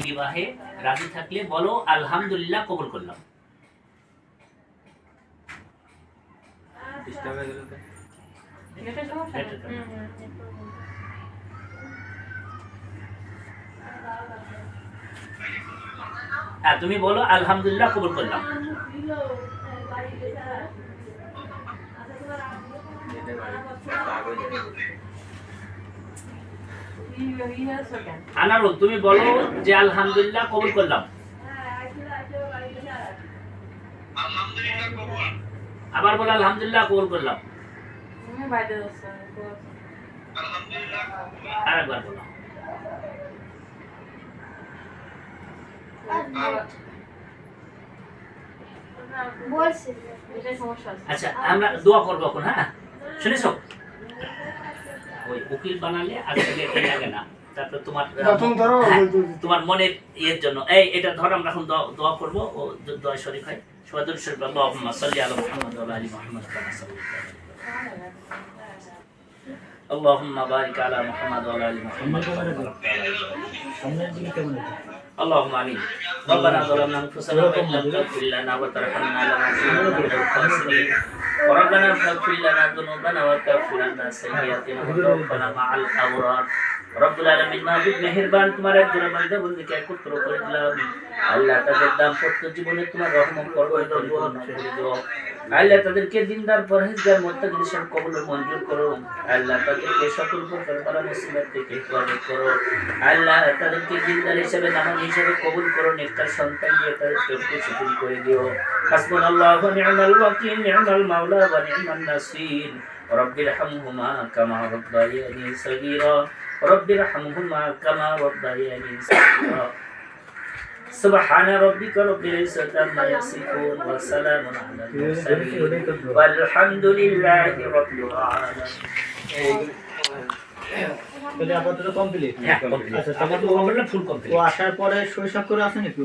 বিবাহে রাজি থাকলে বলো আলহামদুলিল্লাহ কবুল করলাম। হ্যাঁ, তুমি বলো আলহামদুলিল্লাহ কবুল করলাম। আনারুল, তুমি বলো যে আলহামদুলিল্লাহ কবুল করলাম। আবার বলো আলহামদুলিল্লাহ কবুল করলাম। আরেকবার বলো। আচ্ছা, আমরা দোয়া করবো এখন। হ্যাঁ, শুনেছো? ওই উকিল বানালে আসলে লাগে না, তারপর তোমার মনের ইয়ের জন্য এটা ধর আমরা এখন দোয়া করবো। ও দোয়া শরীফ হয় সবাই শরীফ। আল্লাহুম্মা সাল্লি আলা মুহাম্মাদ ওয়া আলা আলি মুহাম্মাদ কামা সাল্লাইতা আল্লাহুম্মা বারিক আলা মুহাম্মাদ ওয়া আলা আলি মুহাম্মাদ اللهم امين ربنا ظلمنا انفسنا وان لم تغفر لنا وترحمنا لنكونن من الخاسرين وربنا فاغفر لنا ذنوبنا وكفر عنا سيئاتنا وتوفنا مع الابرار রব্বুল আলামিন মাহবুব মেহেরবান, তোমার একজন বান্দা বন্দিকে একত্র করে দিলাম। আল্লাহ তাদের দাম্পত্য জীবনে তোমার রহমত করো, আল্লাহ তাদেরকে দিনদার পরহেজগার মুত্তাকিন হিসেবে কবুল ও মঞ্জুর করো। আল্লাহ তাদেরকে সকল প্রকার বালা মুসিবত থেকে হেফাজত করো। আল্লাহ তাদেরকে দিনদার হিসেবে নামাজি হিসেবে কবুল করো। নেককার সন্তান দিয়ে তাদেরকে সুযোগ করে দিও। হাসবুনাল্লাহু ওয়া নি'মাল ওয়াকিল, নি'মাল মাওলা ওয়া নি'মান নাসির। রব্বিরহামহুমা কামা রাব্বায়ানি সগীরা রব্বিরহামহুমা কামা রাব্বায়ানি সগীরা। سبحان ربك رب العزة عما يصفون وسلام على المرسلين والحمد لله رب العالمين। আপাতত কমপ্লিট। আচ্ছা, তারপর তো কমপ্লিট, ফুল কমপ্লিট। ও আসার পরে শৈশব করে আছে নাকি?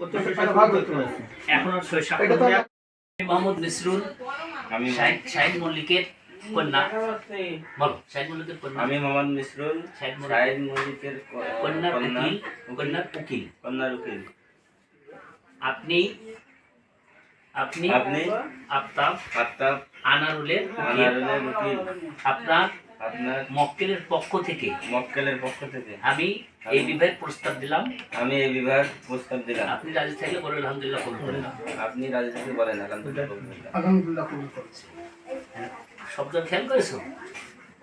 ও তো শৈশব করে আছে এখনো শৈশব করে। মোহাম্মদ মিসরুল, আমি শাহিদ মল্লিকের কন্যা। বলো শাহিদ মল্লিকের কন্যা। আমি মোহাম্মদ মিসরুল, শাহিদ মল্লিকের কন্যার উকিল। আপনি আফতাব আনারুলের উকিল। আপনার মক্কেলের পক্ষ থেকে আমি এই বিবাহের প্রস্তাব দিলাম। আপনি রাজি থাকলে বলেন আলহামদুলিল্লাহ কবুল করলাম। আপনি রাজি থাকলে বলেন আলহামদুলিল্লাহ কবুল করছি। শব্দ খেয়াল করেছো?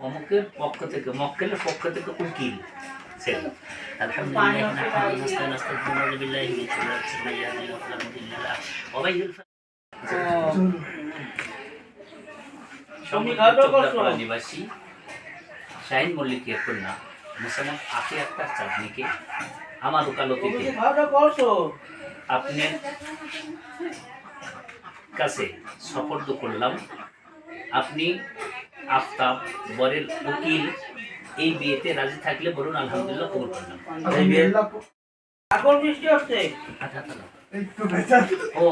অমুকের পক্ষ থেকে, মক্কেলের পক্ষ থেকে উকিল। আলহামদুলিল্লাহ নাহমাদুহু ওয়া নাস্তাগফিরুহু ওয়া নাউযু বিল্লাহি মিন শুরুরি আনফুসিনা ওয়া মিন সাইয়্যাতি নিবাসী শাহিদ মল্লিকের কন্যা মুসলমান আফিয়া আক্তার চাঁদনীকে আমার ওকালতিতে আপনার কাছে সুপর্দ করলাম। আপনি আফতাব বরের উকিল। এই বিয়েতে রাজি থাকলে বলুন আলহামদুলিল্লাহ কবুল করলাম। এখন বৃষ্টি হচ্ছে। ও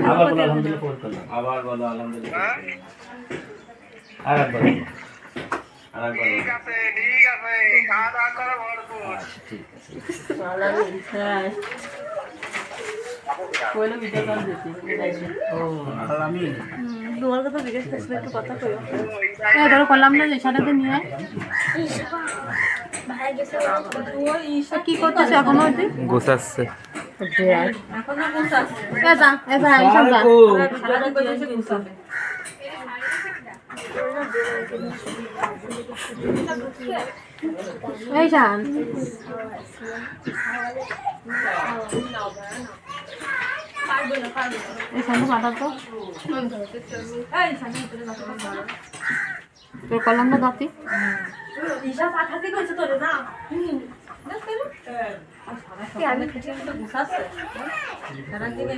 আবার বলো আলহামদুলিল্লাহ কবুল করলাম। আবার বলো আলহামদুলিল্লাহ। আরেকবার ঠিক আছে খাওয়া দাওয়া করো ভরপুর। ঠিক আছে তোমার কথা জিজ্ঞেস করছি, একটু কথা কই। ধরো করলাম না যে সাথে নিয়ে কি করতেছে এখনো? গোছাচ্ছে এখনো গোছাচ্ছে। এই জান এই সামনে পাতা তো তোর কলম না দাঁতি ঈশা পাঠাতে কইছে তোরে না। আমি তো গুছাচ্ছে সারা দিনে